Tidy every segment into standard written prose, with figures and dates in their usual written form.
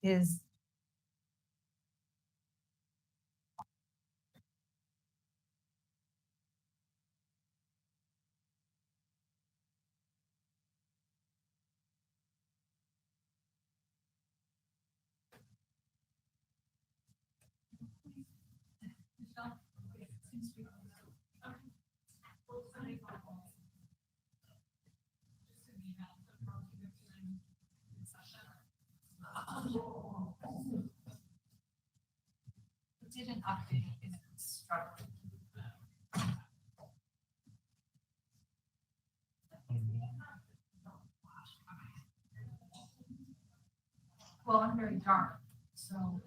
is did an update in instructor. Well, I'm very dark, so.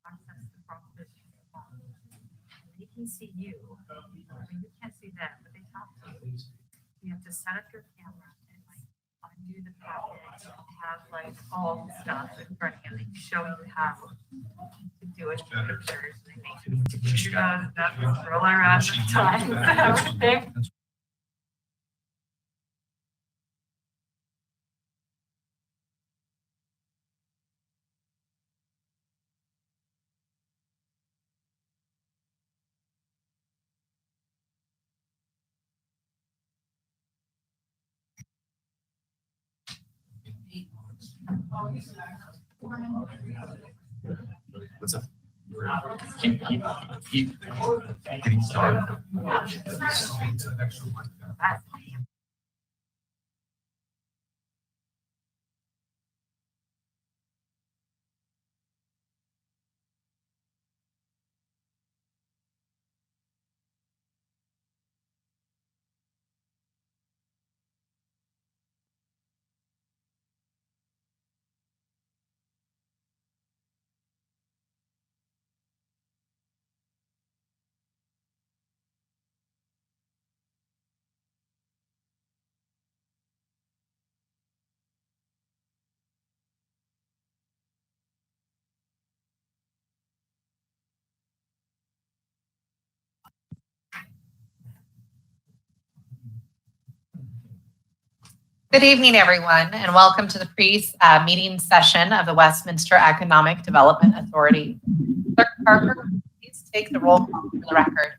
Access the proposition. They can see you. I mean, you can't see them, but they talk to you. You have to set up your camera and like undo the packet, have like all the stuff in front of you, like show you how to do it in pictures. And they make you picture that roll around sometimes and everything. What's up? Keep getting started. Good evening, everyone, and welcome to the pre-meeting session of the Westminster Economic Development Authority. Clerk Parker, please take the roll call for the record.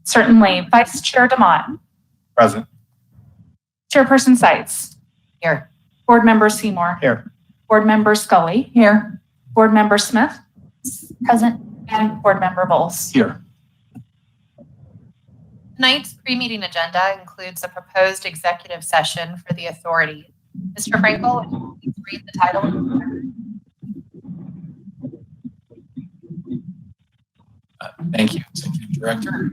Certainly. Vice Chair DeMott. Present. Chairperson Seitz. Here. Board Member Seymour. Here. Board Member Scully. Here. Board Member Smith. Present. And Board Member Bowles. Here. Tonight's pre-meeting agenda includes a proposed executive session for the authority. Mr. Frankel, would you please read the title? Thank you, Executive Director.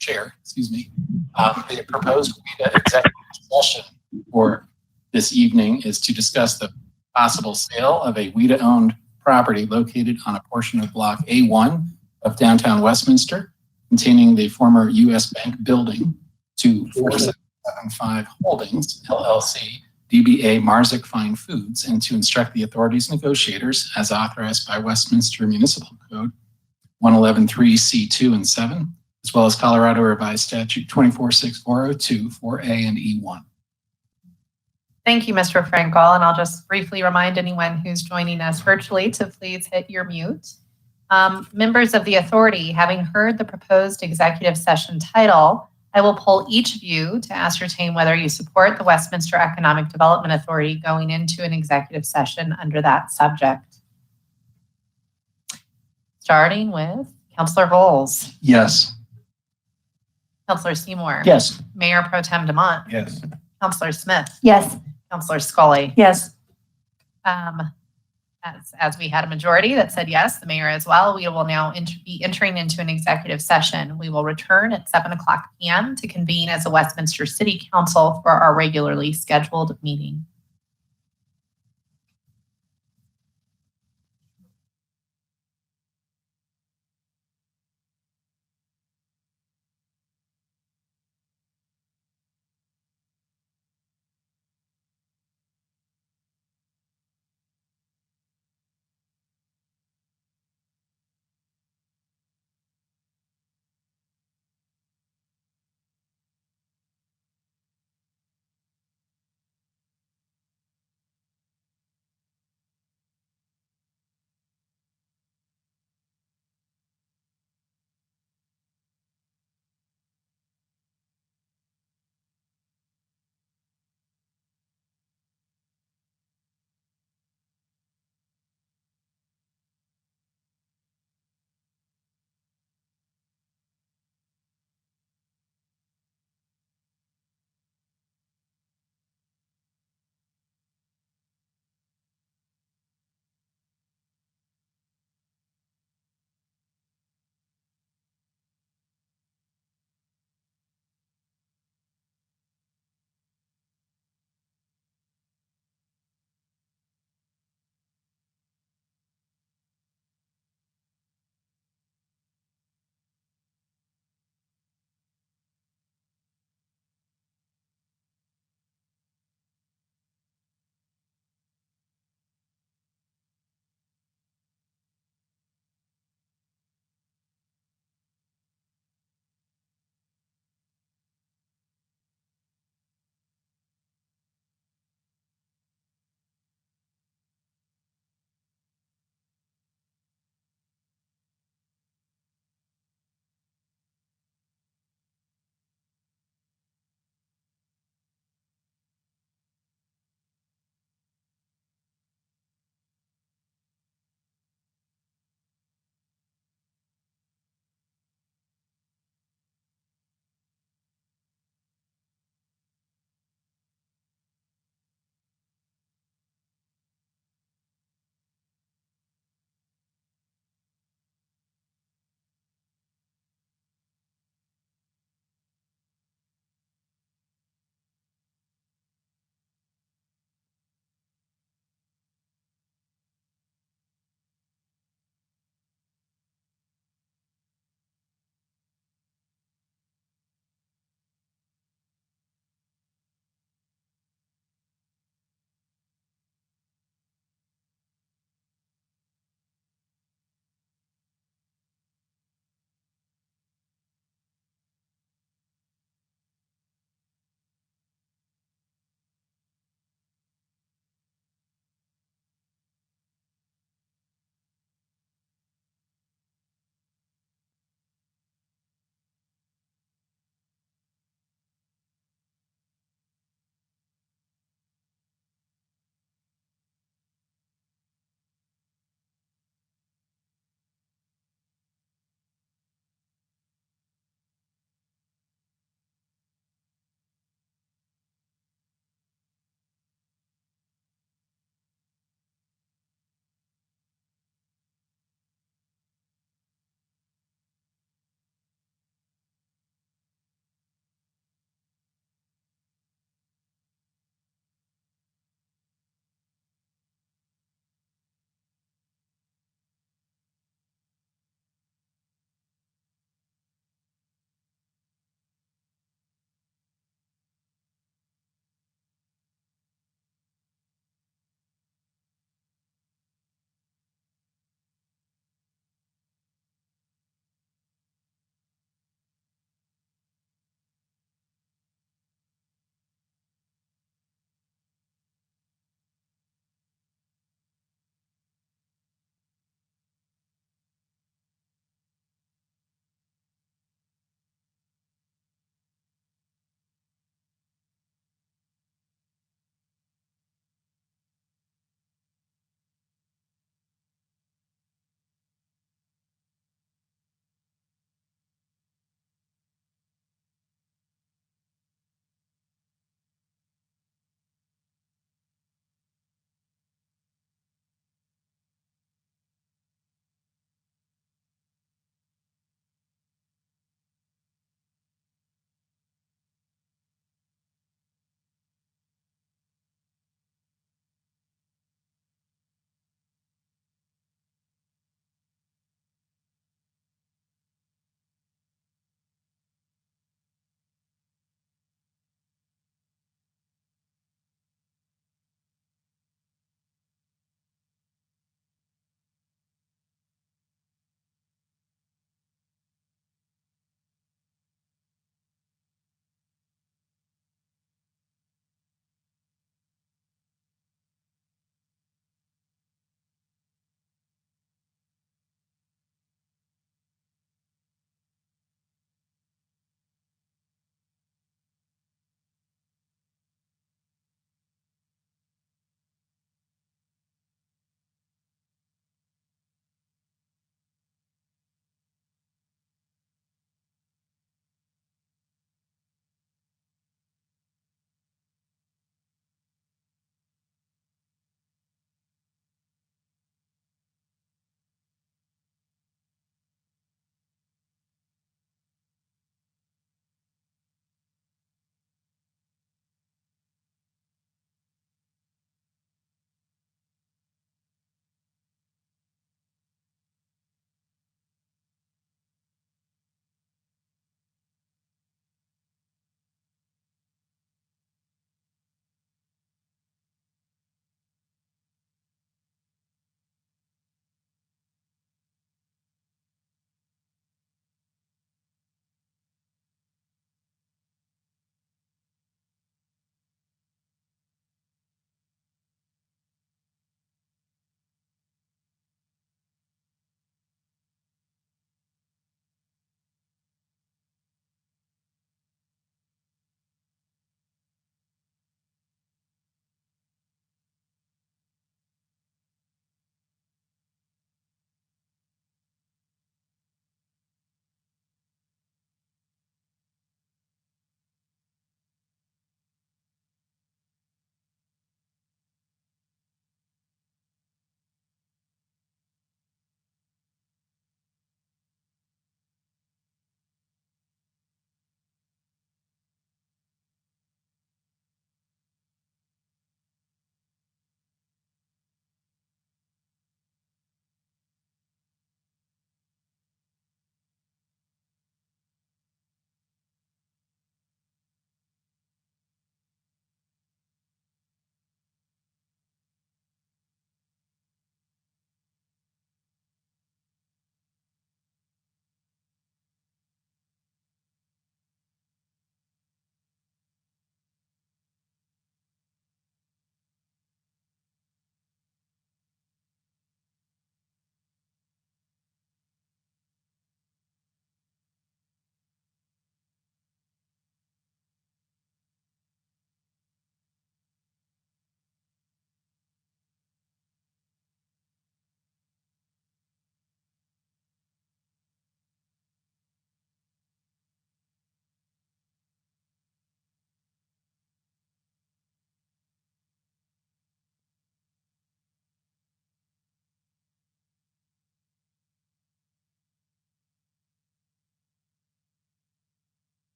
Chair, excuse me. The proposed executive session for this evening is to discuss the possible sale of a WIDA-owned property located on a portion of Block A1 of downtown Westminster, containing the former U.S. Bank building, to 4775 Holdings, LLC, DBA Marzick Fine Foods, and to instruct the authorities negotiators, as authorized by Westminster Municipal Code 1113C2 and 7, as well as Colorado Revised Statute 246402, 4A and E1. Thank you, Mr. Frankel. And I'll just briefly remind anyone who's joining us virtually to please hit your mute. Members of the authority, having heard the proposed executive session title, I will poll each of you to ascertain whether you support the Westminster Economic Development Authority going into an executive session under that subject. Starting with Councillor Bowles, Yes. Councillor Seymour, Yes. Mayor Pro Tem Demont, Yes. Councillor Smith, Yes. Councillor Scully. Yes. As we had a majority that said yes, the mayor as well, we will now be entering into an executive session. We will return at 7 o'clock p.m. to convene as a Westminster City Council for our regularly scheduled meeting.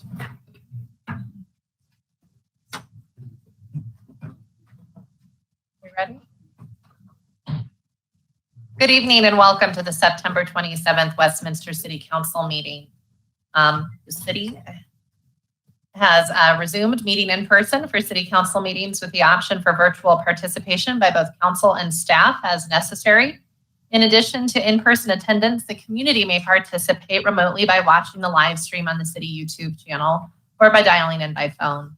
We ready? Good evening and welcome to the September 27th Westminster City Council meeting. The city has resumed meeting in person for city council meetings with the option for virtual participation by both council and staff as necessary. In addition to in-person attendance, the community may participate remotely by watching the live stream on the city YouTube channel or by dialing in by phone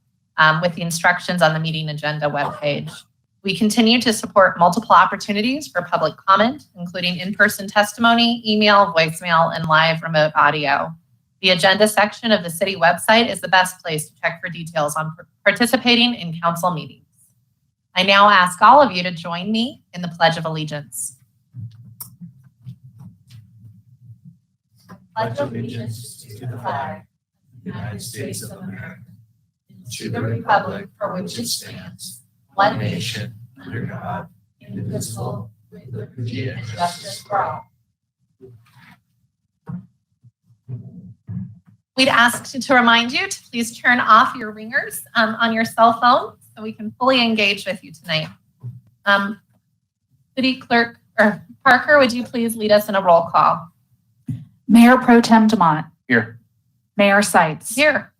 with the instructions on the meeting agenda webpage. We continue to support multiple opportunities for public comment, including in-person testimony, email, voicemail, and live remote audio. The agenda section of the city website is the best place to check for details on participating in council meetings. I now ask all of you to join me in the Pledge of Allegiance. Pledge allegiance to the flag of the United States of America, and to the republic for which it stands, one nation, under God, indivisible, with liberty and justice for all. We'd ask to remind you to please turn off your ringers on your cell phone so we can fully engage with you tonight. City Clerk or Parker, would you please lead us in a roll call? Mayor Pro Tem Demont. Here. Mayor Seitz. Here.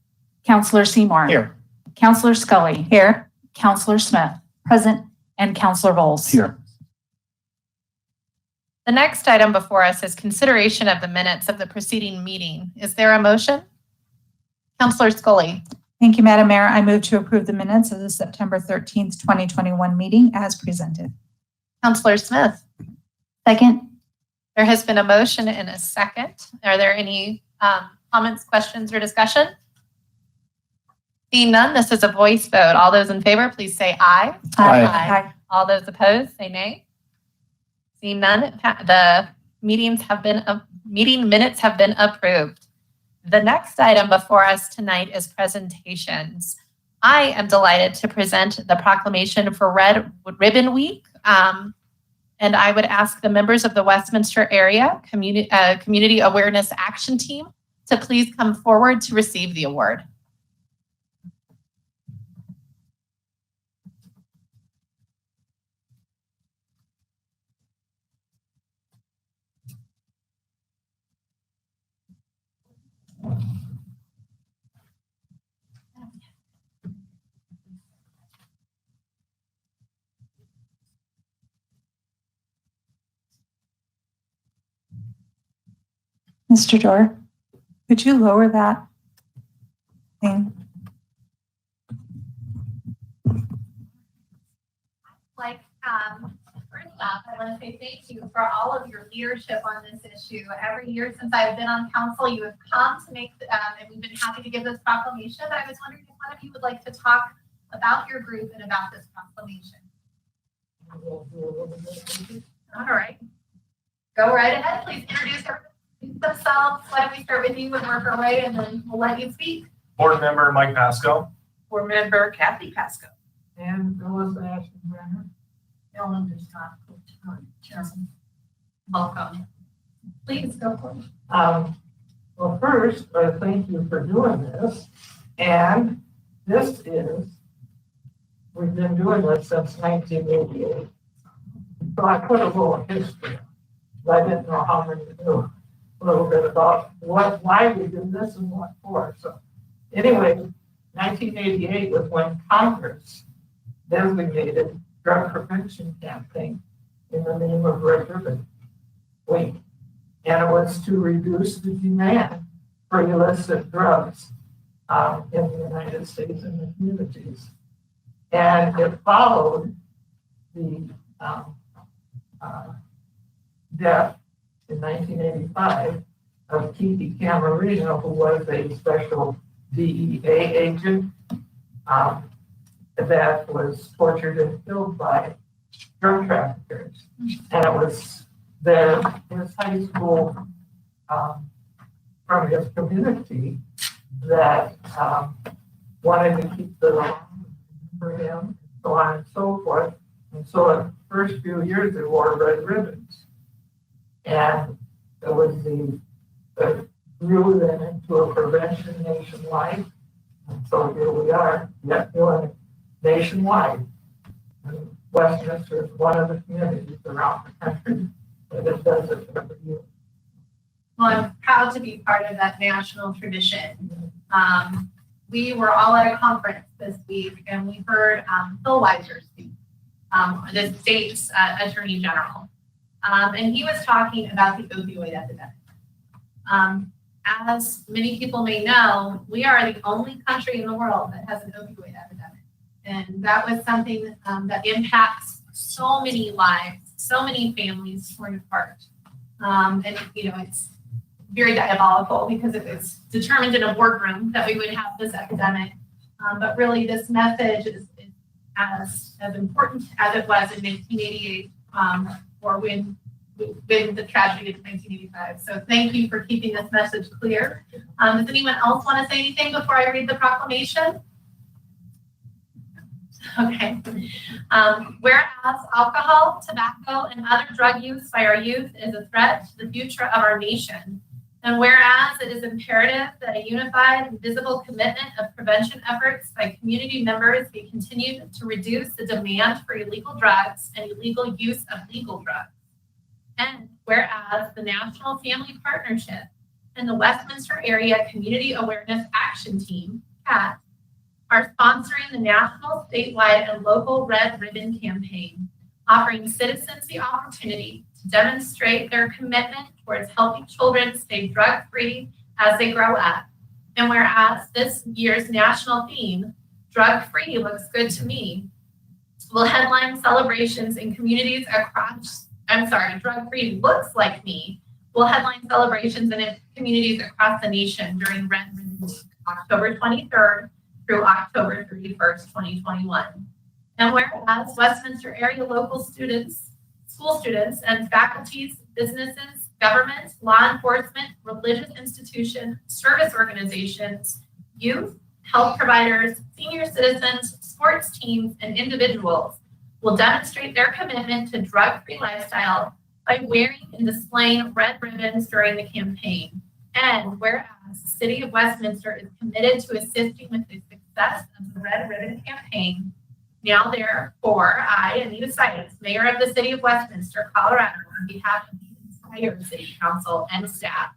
Councillor Seymour. Here. Councillor Scully. Here. Councillor Smith. Present. And Councillor Bowles. Here. The next item before us is consideration of the minutes of the preceding meeting. Is there a motion? Councillor Scully. Thank you, Madam Mayor. I move to approve the minutes of the September 13th, 2021 meeting as presented. Councillor Smith. Second. There has been a motion and a second. Are there any comments, questions, or discussion? Seeing none, this is a voice vote. All those in favor, please say aye. Aye. All those opposed, say nay. Seeing none, the meeting minutes have been approved. The next item before us tonight is presentations. I am delighted to present the proclamation for Red Ribbon Week. And I would ask the members of the Westminster Area Community Awareness Action Team to please come forward to receive the award. Mr. Dorr, could you lower that thing? First off, I want to say thank you for all of your leadership on this issue. Every year since I've been on council, you have come to make, and we've been happy to give this proclamation. I was wondering if one of you would like to talk about your group and about this proclamation. All right. Go right ahead. Please introduce themselves. Why don't we start with you and work our way, and then we'll let you speak. Board member Mike Pasco. Board member Kathy Pasco. And Phyllis Ashton Brenner. Ellen Johnson. Welcome. Please go for it. Well, first, I thank you for doing this. And this is, we've been doing this since 1988. So I put a little history. I didn't know how many knew a little bit about why we do this and what for. So anyway, 1988 was when Congress designated drug prevention campaign in the name of Red Ribbon Week. And it was to reduce the demand for illicit drugs in the United States and the communities. And it followed the death in 1985 of Kiki Camarino, who was a special DEA agent that was tortured and killed by drug traffickers. And it was his high school from his community that wanted to keep the law for him, so on and so forth. And so in the first few years, they wore red ribbons. And it was the grew then into a prevention nationwide. And so here we are, yet doing it nationwide. And Westminster is one of the communities around the country that does it every year. Well, I'm proud to be part of that national tradition. We were all at a conference this week and we heard Phil Weiser speak, the state's attorney general. And he was talking about the opioid epidemic. As many people may know, we are the only country in the world that has an opioid epidemic. And that was something that impacts so many lives, so many families torn apart. And, you know, it's very diabolical because it was determined in a boardroom that we would have this epidemic. But really this message is as important as it was in 1988 or when the tragedy of 1985. So thank you for keeping this message clear. Does anyone else want to say anything before I read the proclamation? Okay. Whereas alcohol, tobacco, and other drug use by our youth is a threat to the future of our nation. And whereas it is imperative that a unified and visible commitment of prevention efforts by community members be continued to reduce the demand for illegal drugs and illegal use of legal drugs. And whereas the National Family Partnership and the Westminster Area Community Awareness Action Team, CAT, are sponsoring the national, statewide, and local Red Ribbon campaign, offering citizens the opportunity to demonstrate their commitment towards helping children stay drug-free as they grow up. And whereas this year's national theme, Drug-Free Looks Good to Me, will headline celebrations in communities across, Drug-Free Looks Like Me, will headline celebrations in communities across the nation during Red Ribbon Week, October 23rd through October 31st, 2021. And whereas Westminster area local students, school students, and faculties, businesses, government, law enforcement, religious institutions, service organizations, youth, health providers, senior citizens, sports teams, and individuals will demonstrate their commitment to drug-free lifestyle by wearing and displaying red ribbons during the campaign. And whereas the City of Westminster is committed to assisting with the success of the Red Ribbon campaign, now therefore, I, Anita Sykes, Mayor of the City of Westminster, Colorado, on behalf of the entire City Council and staff,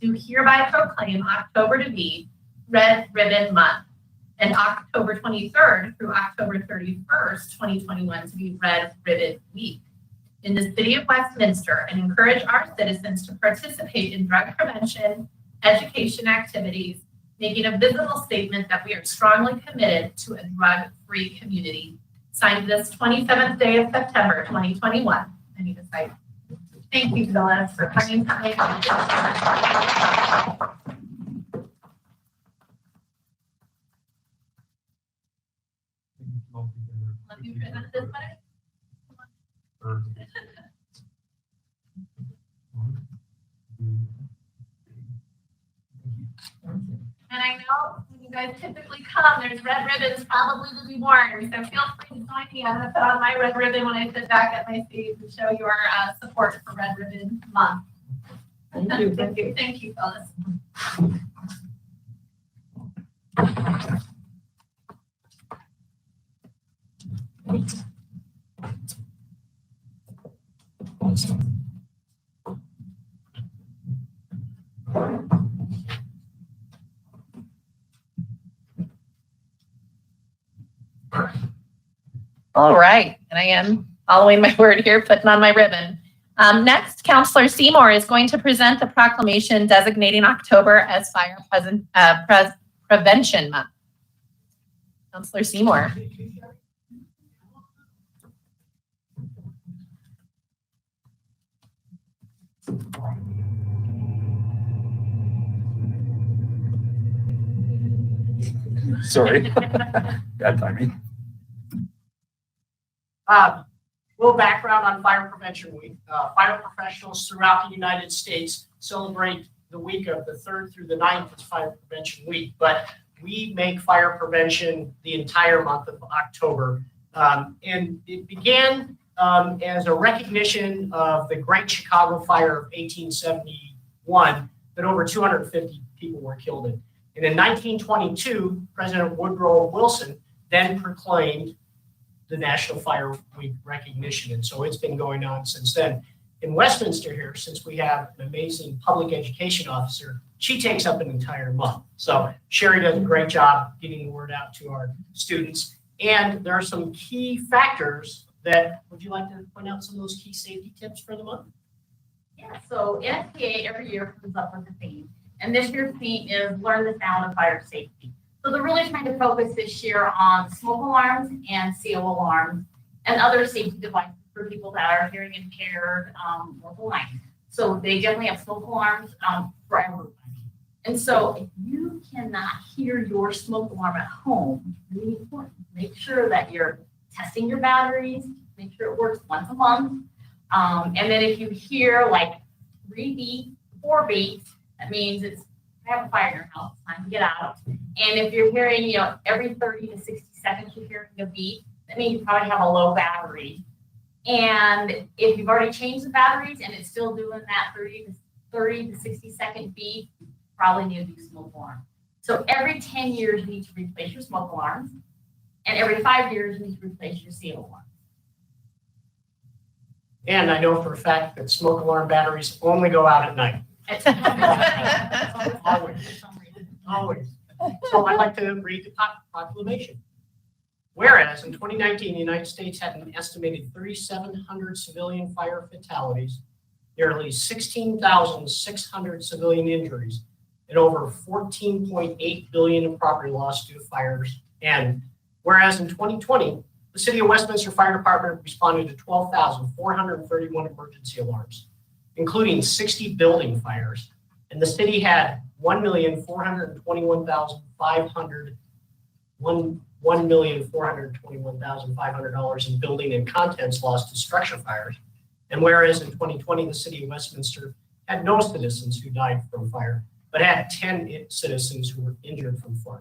do hereby proclaim October to be Red Ribbon Month and October 23rd through October 31st, 2021 to be Red Ribbon Week in the City of Westminster, and encourage our citizens to participate in drug prevention, education activities, making a visible statement that we are strongly committed to a drug-free community. Signed this 27th day of September, 2021. Anita Sykes. Thank you, Phyllis, for coming tonight. Let me present this way. And I know when you guys typically come, there's red ribbons probably to be worn. So feel free to join me. I'm going to put on my red ribbon when I sit back at my seat and show your support for Red Ribbon Month. Thank you. Thank you. Thank you, Phyllis. All right, and I am following my word here, putting on my ribbon. Next, Councillor Seymour is going to present the proclamation designating October as Fire Prevention Month. Councillor Seymour. Sorry. Bad timing. Little background on Fire Prevention Week. Fire professionals throughout the United States celebrate the week of the 3rd through the 9th as Fire Prevention Week, but we make fire prevention the entire month of October. And it began as a recognition of the Great Chicago Fire of 1871, that over 250 people were killed in. And in 1922, President Woodrow Wilson then proclaimed the National Fire Week recognition. And so it's been going on since then. In Westminster here, since we have an amazing public education officer, she takes up an entire month. So Sherry does a great job getting the word out to our students. And there are some key factors that, would you like to point out some of those key safety tips for the month? Yeah, so NFPA every year comes up with a theme. And this year's theme is learn the sound of fire safety. So they're really trying to focus this year on smoke alarms and CO alarms and other safety devices for people that are hearing impaired or blind. So they definitely have smoke alarms for everybody. And so if you cannot hear your smoke alarm at home, it's really important. Make sure that you're testing your batteries, make sure it works once a month. And then if you hear like 3 beeps, 4 beeps, that means it's have a fire in your house, time to get out. And if you're hearing, every 30 to 60 seconds you're hearing a beep, that means you probably have a low battery. And if you've already changed the batteries and it's still doing that 30 to 60 second beep, you probably need to do smoke alarm. So every 10 years you need to replace your smoke alarms, and every 5 years you need to replace your CO alarm. And I know for a fact that smoke alarm batteries only go out at night. Always. So I'd like to read the proclamation. Whereas in 2019, the United States had an estimated 3,700 civilian fire fatalities, nearly 16,600 civilian injuries, and over 14.8 billion in property loss due to fires. And whereas in 2020, the City of Westminster Fire Department responded to 12,431 emergency alarms, including 60 building fires. And the city had $1,421,500 in building and contents lost to structure fires. And whereas in 2020, the City of Westminster had no citizens who died from fire, but had 10 citizens who were injured from fire.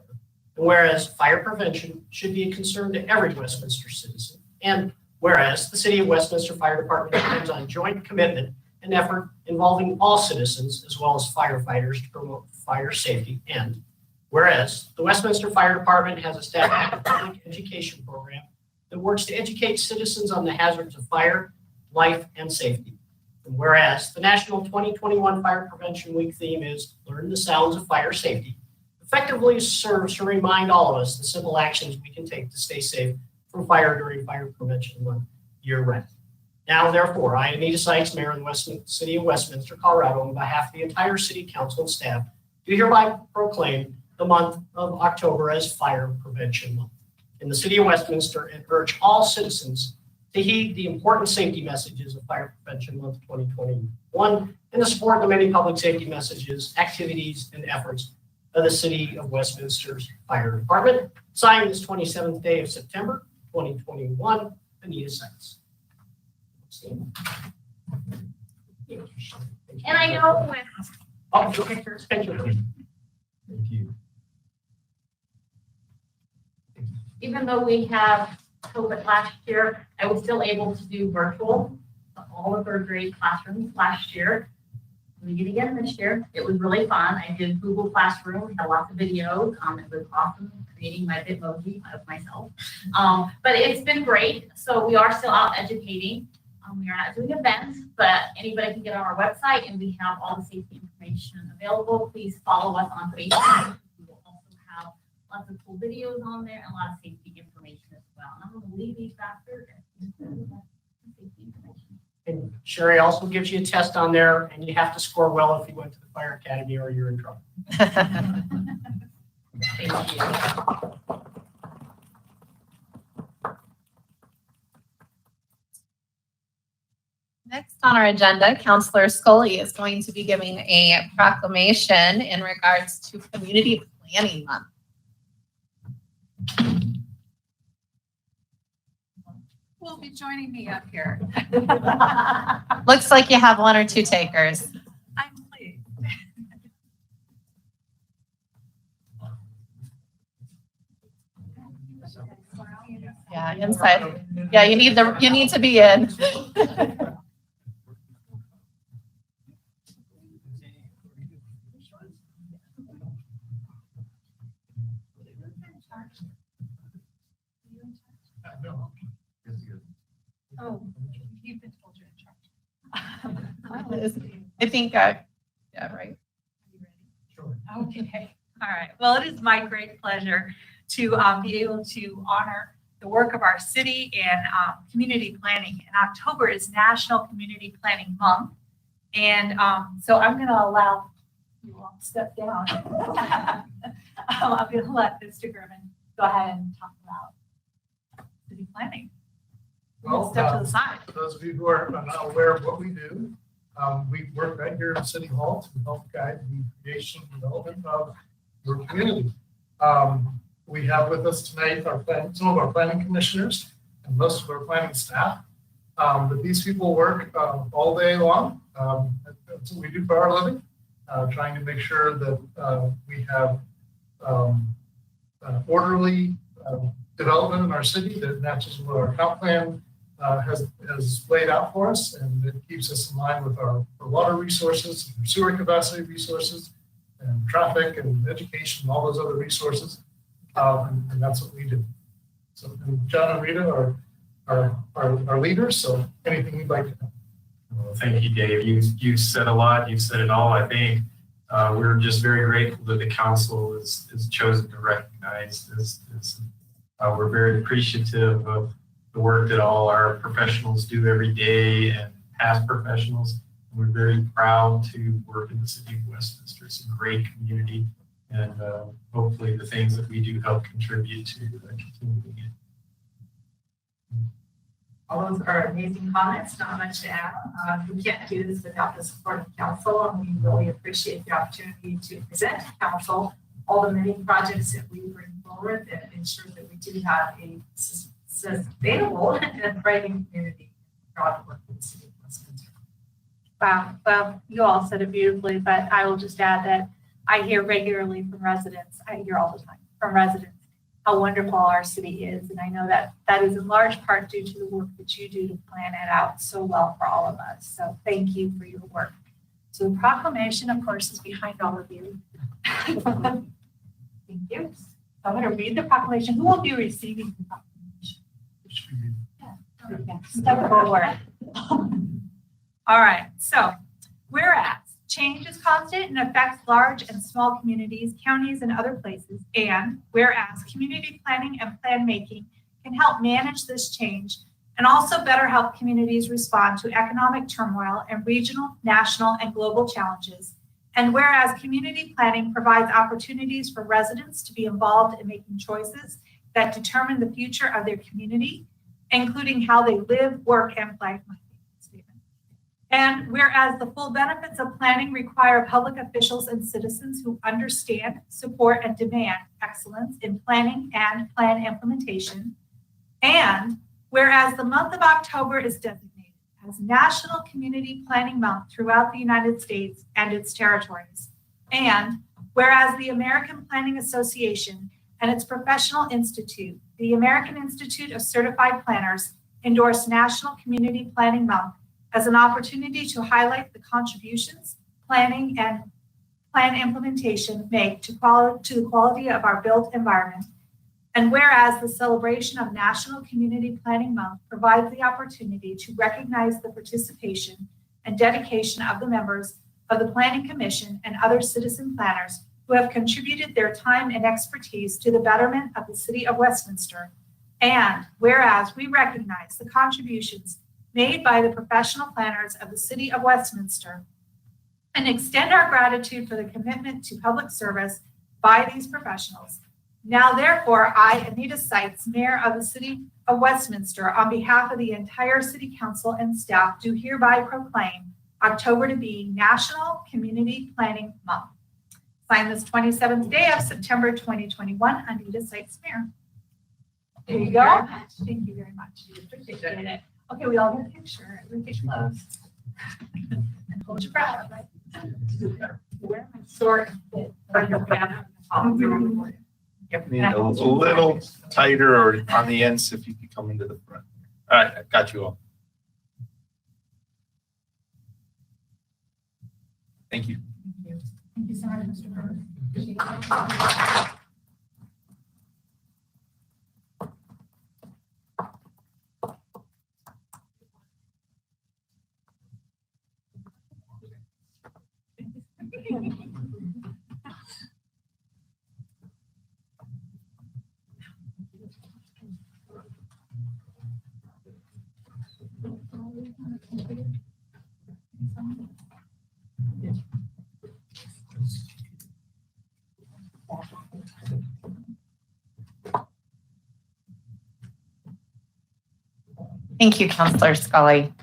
And whereas fire prevention should be a concern to every Westminster citizen. And whereas the City of Westminster Fire Department depends on joint commitment and effort involving all citizens as well as firefighters to promote fire safety. And whereas the Westminster Fire Department has established a public education program that works to educate citizens on the hazards of fire, life, and safety. And whereas the National 2021 Fire Prevention Week theme is Learn the Sounds of Fire Safety, effectively serves to remind all of us the simple actions we can take to stay safe from fire during Fire Prevention Month year-round. Now, therefore, I, Anita Sykes, Mayor of the City of Westminster, Colorado, on behalf of the entire City Council and staff, do hereby proclaim the month of October as Fire Prevention Month in the City of Westminster and urge all citizens to heed the important safety messages of Fire Prevention Month 2021 and to support the many public safety messages, activities, and efforts of the City of Westminster's Fire Department. Signed this 27th day of September 2021, Anita Sykes. And I know when pictures. Thank you. even though we have COVID last year, I was still able to do virtual to all the third grade classrooms last year. We did it again this year. It was really fun. I did Google Classroom, had lots of videos. It was awesome creating my Bitmoji of myself. But it's been great. So we are still out educating. We are not doing events, but anybody can get on our website and we have all the safety information available. Please follow us on Facebook. We will also have lots of cool videos on there and a lot of safety information as well. And I'm going to leave these after safety information. And Sherry also gives you a test on there, and you have to score well if you went to the fire academy or you're in trouble. Thank you. Next on our agenda, Councillor Scully is going to be giving a proclamation in regards to Community Planning Month. Who will be joining me up here? Looks like you have one or two takers. I'm pleased. Yeah, inside. Yeah, you need to be in. Oh, you've been told you're in charge. I think, yeah, right. Sure. Okay, all right. Well, it is my great pleasure to be able to honor the work of our city and community planning. And October is National Community Planning Month. And so I'm going to allow you all to step down. I'm going to let Mr. German go ahead and talk about city planning. Well, Step to the side. for those of you who are not aware of what we do, we work right here in City Hall to help guide the creation and development of your community. We have with us tonight some of our planning commissioners and most of our planning staff. But these people work all day long. That's what we do for our living, trying to make sure that we have orderly development in our city that matches what our comp plan has laid out for us, and it keeps us in line with our water resources, our sewer capacity resources, and traffic and education, and all those other resources. And that's what we do. So and John and Rita are leaders, so anything you'd like to know. Well, thank you, Dave. You've said a lot. You've said it all, I think. We're just very grateful that the council is chosen to recognize this. We're very appreciative of the work that all our professionals do every day and past professionals. We're very proud to work in the city of Westminster. It's a great community, and hopefully the things that we do help contribute to continuing it. All those are amazing comments, not much to add. We can't do this without the support of council, and we really appreciate the opportunity to present to council all the many projects that we bring forward that ensure that we do have a sustainable and thriving community. Proud to work with the city of Westminster. Wow. Well, you all said it beautifully, but I will just add that I hear regularly from residents, I hear all the time from residents, how wonderful our city is. And I know that that is in large part due to the work that you do to plan it out so well for all of us. So thank you for your work. So the proclamation, of course, is behind all of you. Thank you. I'm going to read the proclamation. Who will be receiving the proclamation? Step forward. All right. So, whereas change is constant and affects large and small communities, counties, and other places, and whereas community planning and plan making can help manage this change and also better help communities respond to economic turmoil and regional, national, and global challenges. And whereas community planning provides opportunities for residents to be involved in making choices that determine the future of their community, including how they live, work, and play. And whereas the full benefits of planning require public officials and citizens who understand, support, and demand excellence in planning and plan implementation. And whereas the month of October is designated as National Community Planning Month throughout the United States and its territories. And whereas the American Planning Association and its professional institute, the American Institute of Certified Planners, endorse National Community Planning Month as an opportunity to highlight the contributions planning and plan implementation make to the quality of our built environment. And whereas the celebration of National Community Planning Month provides the opportunity to recognize the participation and dedication of the members of the Planning Commission and other citizen planners who have contributed their time and expertise to the betterment of the city of Westminster. And whereas we recognize the contributions made by the professional planners of the city of Westminster and extend our gratitude for the commitment to public service by these professionals. Now, therefore, I, Anita Seitz, Mayor of the City of Westminster, on behalf of the entire City Council and staff, do hereby proclaim October to be National Community Planning Month. Signed this 27th day of September 2021, Anita Seitz, Mayor. There you go. Thank you very much. Appreciate it. Okay, we all get a picture. Everybody get close. And hold your breath, right? Where my sword fit for your banner. Need a little tighter or on the ends if you could come into the front. All right, I got you all. Thank you. Thank you so much, Mr. Burns. Thank you, Councillor Scully.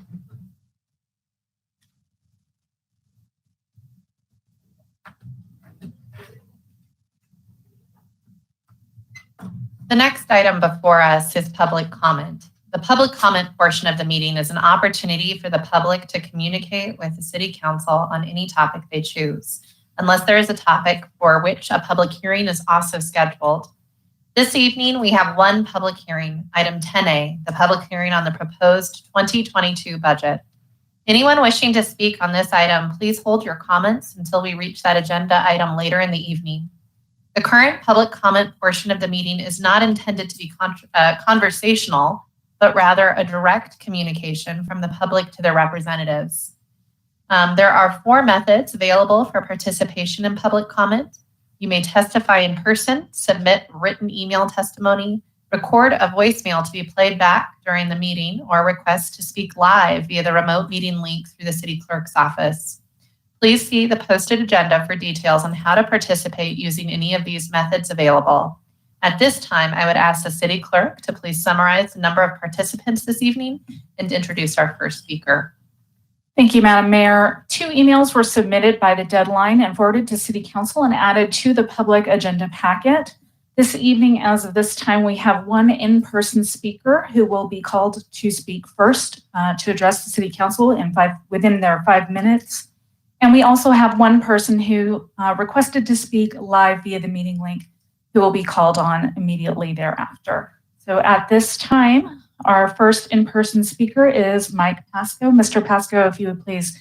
The next item before us is public comment. The public comment portion of the meeting is an opportunity for the public to communicate with the City Council on any topic they choose, unless there is a topic for which a public hearing is also scheduled. This evening, we have one public hearing, item 10A, the public hearing on the proposed 2022 budget. Anyone wishing to speak on this item, please hold your comments until we reach that agenda item later in the evening. The current public comment portion of the meeting is not intended to be conversational, but rather a direct communication from the public to their representatives. There are 4 methods available for participation in public comment. You may testify in person, submit written email testimony, record a voicemail to be played back during the meeting, or request to speak live via the remote meeting link through the City Clerk's office. Please see the posted agenda for details on how to participate using any of these methods available. At this time, I would ask the City Clerk to please summarize the number of participants this evening and introduce our first speaker. Thank you, Madam Mayor. 2 emails were submitted by the deadline and forwarded to City Council and added to the public agenda packet. This evening, as of this time, we have 1 in-person speaker who will be called to speak first to address the City Council within their 5 minutes. And we also have 1 person who requested to speak live via the meeting link who will be called on immediately thereafter. So at this time, our first in-person speaker is Mike Pasco. Mr. Pasco, if you would please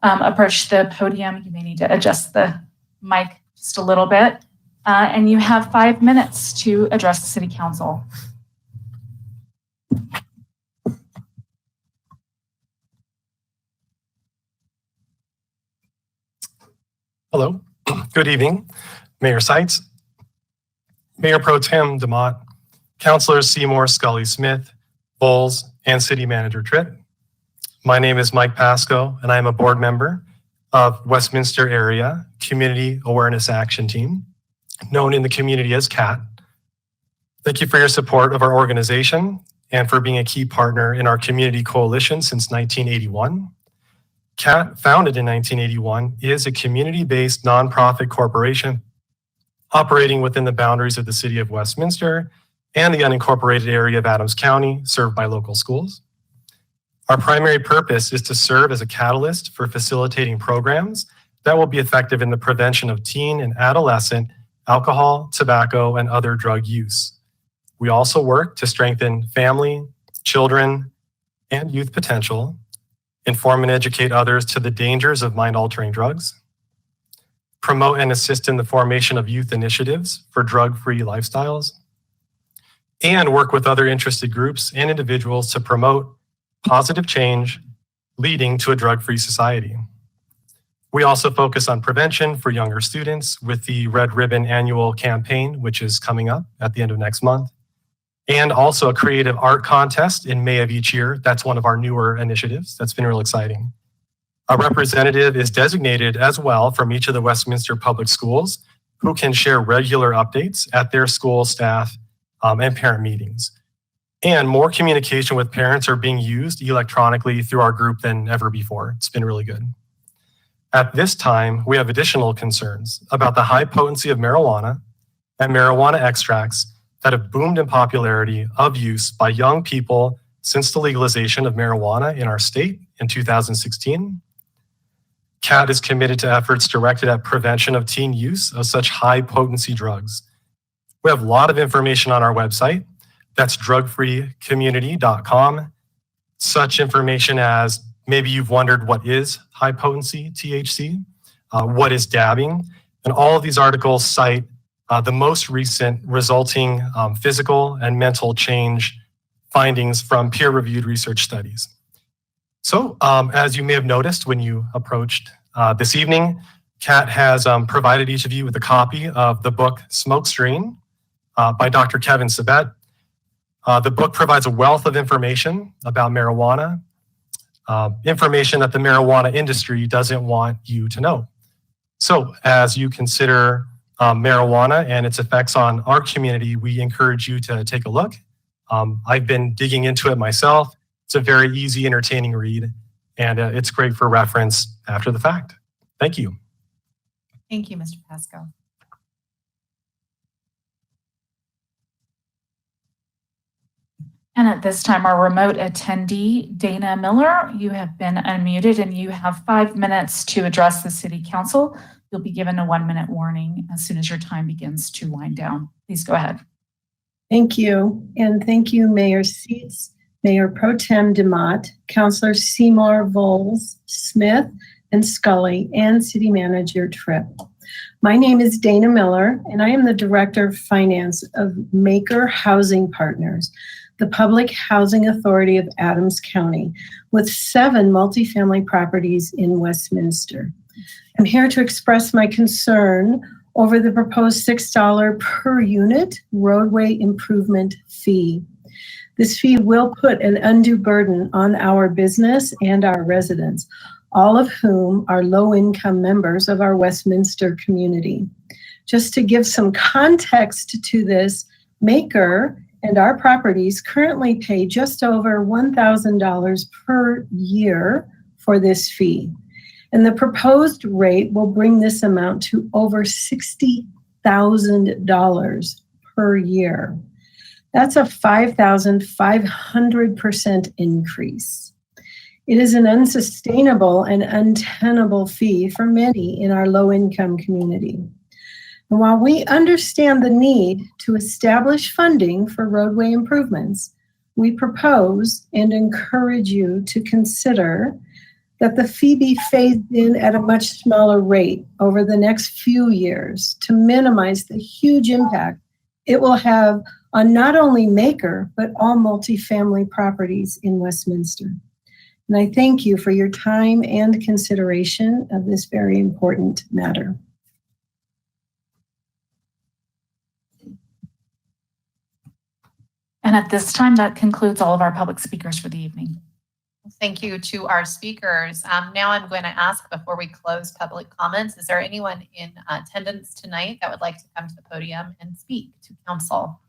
approach the podium. You may need to adjust the mic just a little bit. And you have 5 minutes to address the City Council. Hello, good evening, Mayor Seitz, Mayor Pro Tem DeMott, Councilors Seymour, Scully, Smith, Bowles, and City Manager Tripp. My name is Mike Pasco, and I am a board member of Westminster Area Community Awareness Action Team, known in the community as CAT. Thank you for your support of our organization and for being a key partner in our community coalition since 1981. CAT, founded in 1981, is a community-based nonprofit corporation operating within the boundaries of the city of Westminster and the unincorporated area of Adams County, served by local schools. Our primary purpose is to serve as a catalyst for facilitating programs that will be effective in the prevention of teen and adolescent alcohol, tobacco, and other drug use. We also work to strengthen family, children, and youth potential, inform and educate others to the dangers of mind-altering drugs, promote and assist in the formation of youth initiatives for drug-free lifestyles, and work with other interested groups and individuals to promote positive change leading to a drug-free society. We also focus on prevention for younger students with the Red Ribbon Annual Campaign, which is coming up at the end of next month, and also a creative art contest in May of each year. That's one of our newer initiatives. That's been real exciting. A representative is designated as well from each of the Westminster Public Schools who can share regular updates at their school, staff, and parent meetings. And more communication with parents are being used electronically through our group than ever before. It's been really good. At this time, we have additional concerns about the high potency of marijuana and marijuana extracts that have boomed in popularity of use by young people since the legalization of marijuana in our state in 2016. CAT is committed to efforts directed at prevention of teen use of such high potency drugs. We have a lot of information on our website. That's drugfreecommunity.com. Such information as maybe you've wondered what is high potency THC, what is dabbing, and all of these articles cite the most recent resulting physical and mental change findings from peer-reviewed research studies. So as you may have noticed when you approached this evening, Kat has provided each of you with a copy of the book Smokescreen by Dr. Kevin Sabet. The book provides a wealth of information about marijuana, information that the marijuana industry doesn't want you to know. So as you consider marijuana and its effects on our community, we encourage you to take a look. I've been digging into it myself. It's a very easy, entertaining read, and it's great for reference after the fact. Thank you. Thank you, Mr. Pasco. And at this time, our remote attendee, Dana Miller, you have been unmuted and you have 5 minutes to address the City Council. You'll be given a 1-minute warning as soon as your time begins to wind down. Please go ahead. Thank you. And thank you, Mayor Seitz, Mayor Pro Tem DeMott, Councillor Seymour, Voles, Smith, and Scully, and City Manager Tripp. My name is Dana Miller, and I am the Director of Finance of Maker Housing Partners, the public housing authority of Adams County, with 7 multifamily properties in Westminster. I'm here to express my concern over the proposed $6 per unit roadway improvement fee. This fee will put an undue burden on our business and our residents, all of whom are low-income members of our Westminster community. Just to give some context to this, Maker and our properties currently pay just over $1,000 per year for this fee. And the proposed rate will bring this amount to over $60,000 per year. That's a 5,500% increase. It is an unsustainable and untenable fee for many in our low-income community. And while we understand the need to establish funding for roadway improvements, we propose and encourage you to consider that the fee be phased in at a much smaller rate over the next few years to minimize the huge impact it will have on not only Maker, but all multifamily properties in Westminster. And I thank you for your time and consideration of this very important matter. And at this time, that concludes all of our public speakers for the evening. Thank you to our speakers. Now I'm going to ask before we close public comments, is there anyone in attendance tonight that would like to come to the podium and speak to council?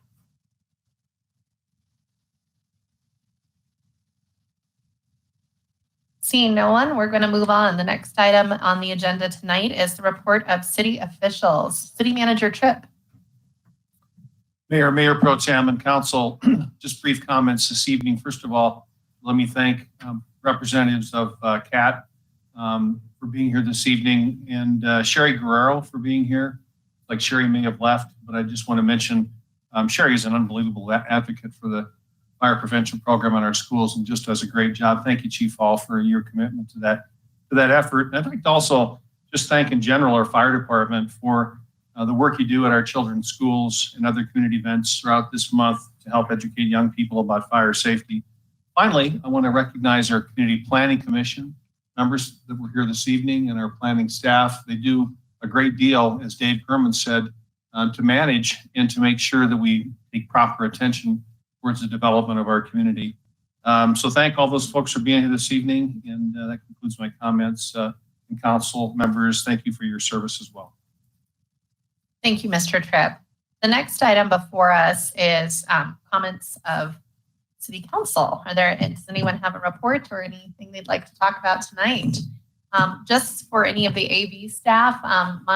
Seeing no one, we're going to move on. The next item on the agenda tonight is the report of city officials. City Manager Tripp. Mayor Pro Tem and Council, just brief comments this evening. First of all, let me thank representatives of CAT for being here this evening, and Sherry Guerrero for being here. Like Sherry may have left, but I just want to mention Sherry is an unbelievable advocate for the fire prevention program in our schools and just does a great job. Thank you, Chief Hall, for your commitment to that effort. And I'd like to also just thank in general our fire department for the work you do at our children's schools and other community events throughout this month to help educate young people about fire safety. Finally, I want to recognize our Community Planning Commission members that were here this evening and our planning staff. They do a great deal, as Dave Kerman said, to manage and to make sure that we take proper attention towards the development of our community. So thank all those folks for being here this evening, and that concludes my comments. And council members, thank you for your service as well. Thank you, Mr. Tripp. The next item before us is comments of City Council. Does anyone have a report or anything they'd like to talk about tonight? Just for any of the AV staff, I'm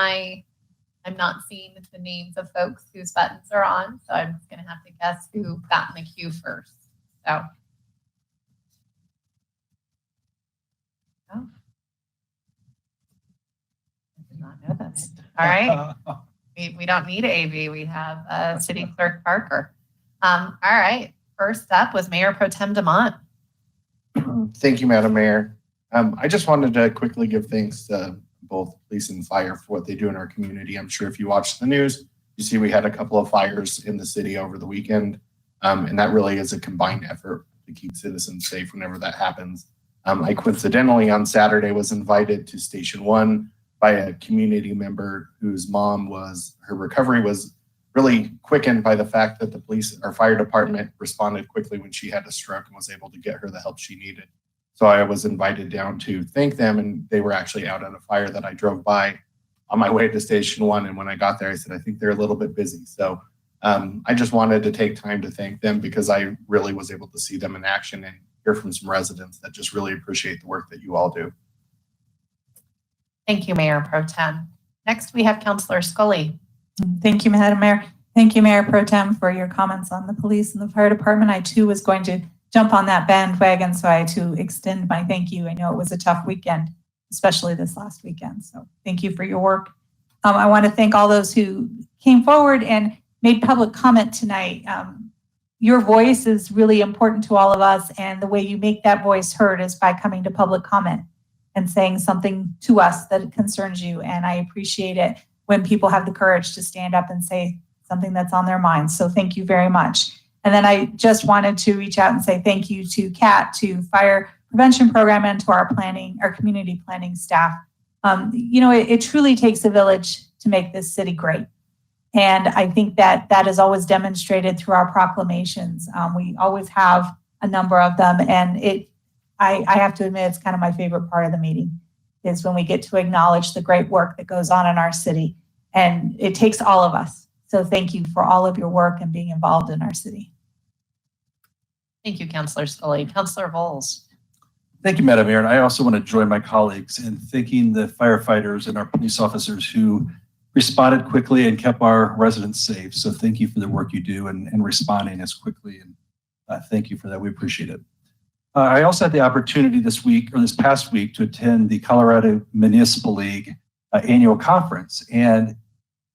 not seeing the names of folks whose buttons are on, so I'm just going to have to guess who got in the queue first. So. Oh. I did not know this. All right. We don't need AV. We have City Clerk Parker. All right. First up was Mayor Pro Tem DeMont. Thank you, Madam Mayor. I just wanted to quickly give thanks to both police and fire for what they do in our community. I'm sure if you watch the news, you see we had a couple of fires in the city over the weekend, and that really is a combined effort to keep citizens safe whenever that happens. I coincidentally on Saturday was invited to Station 1 by a community member whose her recovery was really quickened by the fact that the police or fire department responded quickly when she had a stroke and was able to get her the help she needed. So I was invited down to thank them, and they were actually out at a fire that I drove by on my way to Station 1. And when I got there, I said, I think they're a little bit busy. So I just wanted to take time to thank them because I really was able to see them in action and hear from some residents that just really appreciate the work that you all do. Thank you, Mayor Pro Tem. Next, we have Councillor Scully. Thank you, Madam Mayor. Thank you, Mayor Pro Tem, for your comments on the police and the fire department. I too was going to jump on that bandwagon, so I too extend my thank you. I know it was a tough weekend, especially this last weekend. So thank you for your work. I want to thank all those who came forward and made public comment tonight. Your voice is really important to all of us, and the way you make that voice heard is by coming to public comment and saying something to us that concerns you. And I appreciate it when people have the courage to stand up and say something that's on their minds. So thank you very much. And then I just wanted to reach out and say thank you to Kat, to Fire Prevention Program, and to our community planning staff. It truly takes a village to make this city great. And I think that is always demonstrated through our proclamations. We always have a number of them. And I have to admit, it's kind of my favorite part of the meeting is when we get to acknowledge the great work that goes on in our city. And it takes all of us. So thank you for all of your work and being involved in our city. Thank you, Councillor Scully. Councillor Voles. Thank you, Madam Mayor. And I also want to join my colleagues in thanking the firefighters and our police officers who responded quickly and kept our residents safe. So thank you for the work you do and responding as quickly. And thank you for that. We appreciate it. I also had the opportunity this past week to attend the Colorado Municipal League annual conference. And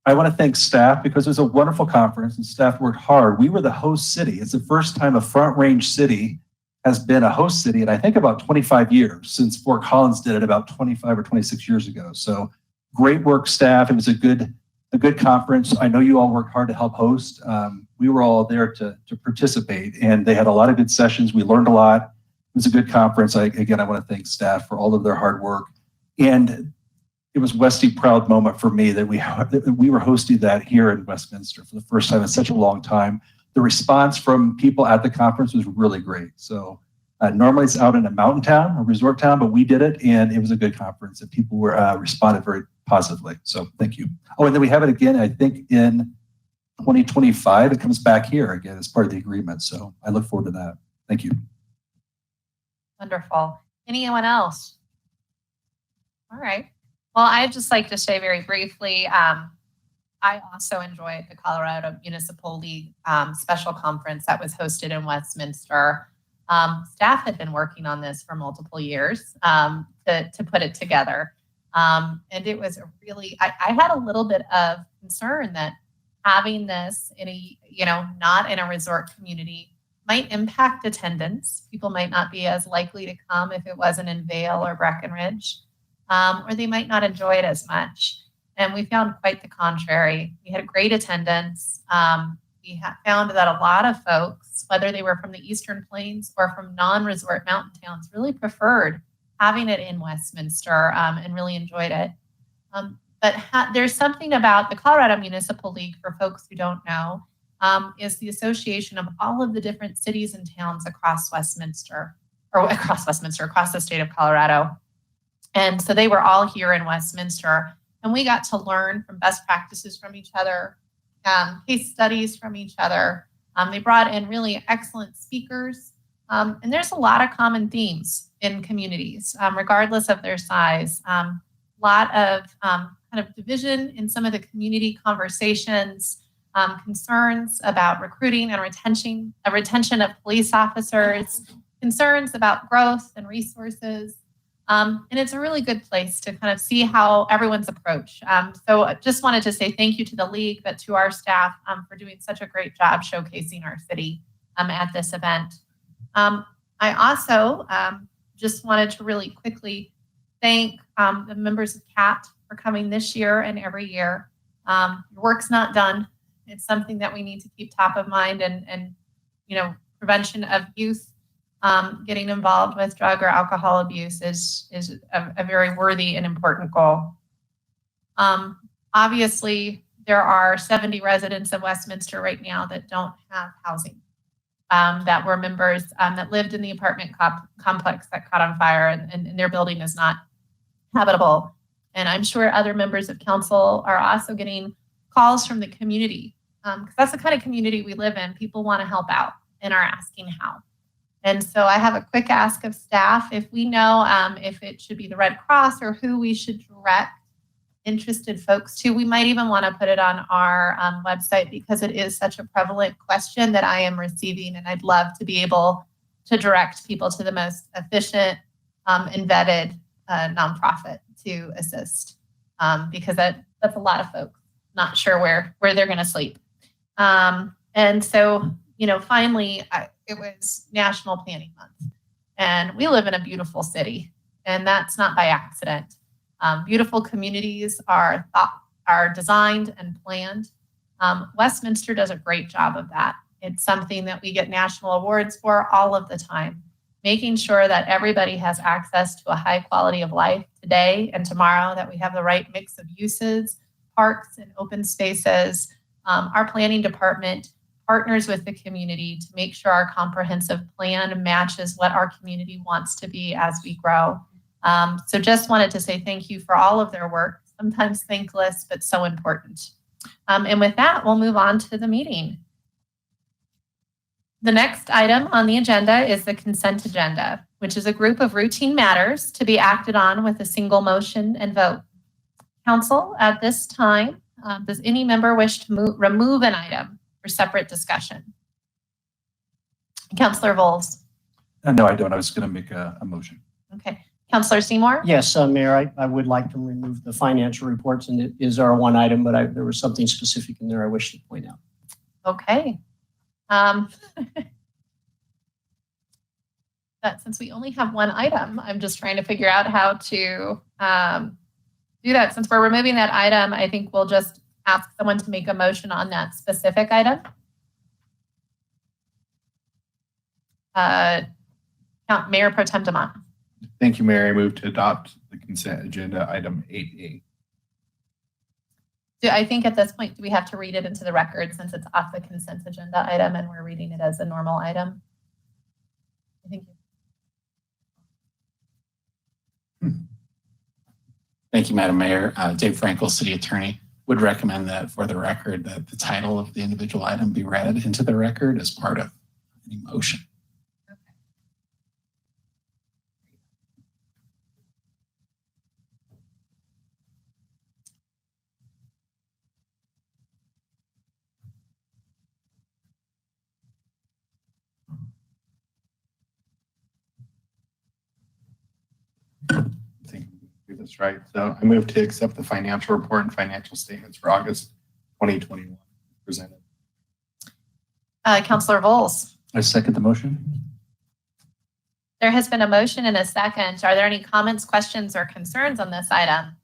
I want to thank staff because it was a wonderful conference and staff worked hard. We were the host city. It's the first time a Front Range city has been a host city in I think about 25 years, since Fort Collins did it about 25 or 26 years ago. So great work, staff. It was a good conference. I know you all worked hard to help host. We were all there to participate, and they had a lot of good sessions. We learned a lot. It was a good conference. I want to thank staff for all of their hard work. And it was Westy proud moment for me that we were hosting that here in Westminster for the first time in such a long time. The response from people at the conference was really great. So normally it's out in a mountain town, a resort town, but we did it, and it was a good conference, and people responded very positively. So thank you. Oh, and then we have it again, I think in 2025, it comes back here again as part of the agreement. So I look forward to that. Thank you. Wonderful. Anyone else? All right. Well, I'd just like to say very briefly, I also enjoyed the Colorado Municipal League special conference that was hosted in Westminster. Staff had been working on this for multiple years to put it together. And it was I had a little bit of concern that having this in not in a resort community might impact attendance. People might not be as likely to come if it wasn't in Vail or Breckenridge, or they might not enjoy it as much. And we found quite the contrary. We had great attendance. We found that a lot of folks, whether they were from the Eastern Plains or from non-resort mountain towns, really preferred having it in Westminster and really enjoyed it. But there's something about the Colorado Municipal League, for folks who don't know, is the association of all of the different cities and towns across the state of Colorado. And so they were all here in Westminster, and we got to learn from best practices from each other, case studies from each other. They brought in really excellent speakers, and there's a lot of common themes in communities, regardless of their size. A lot of kind of division in some of the community conversations, concerns about recruiting and retention of police officers, concerns about growth and resources. And it's a really good place to kind of see how everyone's approach. So I just wanted to say thank you to the league, but to our staff for doing such a great job showcasing our city at this event. I also just wanted to really quickly thank the members of CAT for coming this year and every year. Your work's not done. It's something that we need to keep top of mind, and prevention of youth getting involved with drug or alcohol abuse is a very worthy and important goal. Obviously, there are 70 residents of Westminster right now that don't have housing, that were members that lived in the apartment complex that caught on fire, and their building is not habitable. And I'm sure other members of council are also getting calls from the community, because that's the kind of community we live in. People want to help out and are asking how. And so I have a quick ask of staff. If we know if it should be the Red Cross or who we should direct interested folks to, we might even want to put it on our website, because it is such a prevalent question that I am receiving, and I'd love to be able to direct people to the most efficient and vetted nonprofit to assist, because that's a lot of folks not sure where they're going to sleep. And so, finally, it was National Planning Month, and we live in a beautiful city, and that's not by accident. Beautiful communities are designed and planned. Westminster does a great job of that. It's something that we get national awards for all of the time, making sure that everybody has access to a high quality of life today and tomorrow, that we have the right mix of uses, parks and open spaces. Our planning department partners with the community to make sure our comprehensive plan matches what our community wants to be as we grow. So just wanted to say thank you for all of their work, sometimes thankless, but so important. And with that, we'll move on to the meeting. The next item on the agenda is the consent agenda, which is a group of routine matters to be acted on with a single motion and vote. Council, at this time, does any member wish to remove an item for separate discussion? Councillor Voles. No, I don't. I was going to make a motion. Okay. Councillor Seymour? Yes, Mayor, I would like to remove the financial reports, and it is our one item, but there was something specific in there I wish to point out. Okay. That since we only have one item, I'm just trying to figure out how to do that. Since we're removing that item, I think we'll just ask someone to make a motion on that specific item. Mayor Pro Tem DeMont. Thank you, Mayor. I move to adopt the consent agenda item 8A. I think at this point, do we have to read it into the record since it's off the consent agenda item and we're reading it as a normal item? Thank you. Thank you, Madam Mayor. Dave Frankel, City Attorney, would recommend that for the record that the title of the individual item be read into the record as part of any motion. That's right. So I move to accept the financial report and financial statements for August 2021 presented. Councillor Voles. I second the motion. There has been a motion and a second. Are there any comments, questions, or concerns on this item?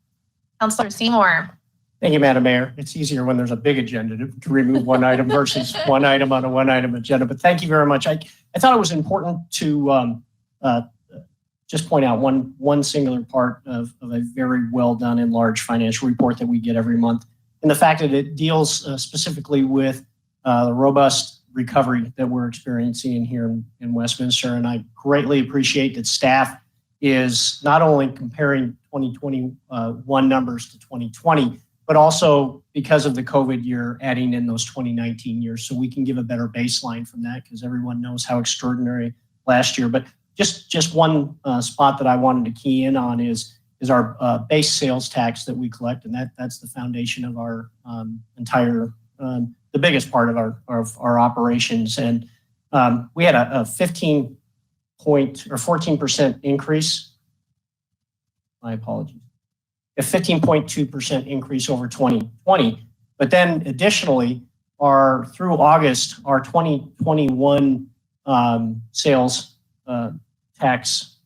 Councillor Seymour. Thank you, Madam Mayor. It's easier when there's a big agenda to remove one item versus one item on a one-item agenda. But thank you very much. I thought it was important to just point out one singular part of a very well done and large financial report that we get every month. And the fact that it deals specifically with the robust recovery that we're experiencing here in Westminster. And I greatly appreciate that staff is not only comparing 2021 numbers to 2020, but also because of the COVID year, adding in those 2019 years. So we can give a better baseline from that because everyone knows how extraordinary last year. But just one spot that I wanted to key in on is our base sales tax that we collect, and that's the foundation of our entire, the biggest part of our operations. And we had a 14% increase. My apologies. A 15.2% increase over 2020. But then additionally, through August, our 2021 sales tax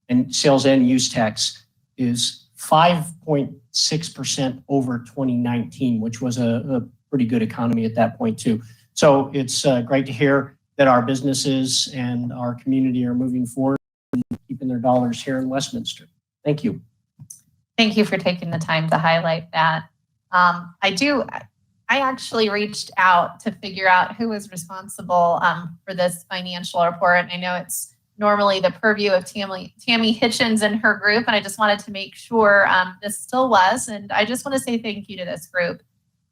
and sales and use tax is 5.6% over 2019, which was a pretty good economy at that point too. So it's great to hear that our businesses and our community are moving forward and keeping their dollars here in Westminster. Thank you. Thank you for taking the time to highlight that. I actually reached out to figure out who was responsible for this financial report. I know it's normally the purview of Tammy Hitchens and her group, and I just wanted to make sure this still was. And I just want to say thank you to this group,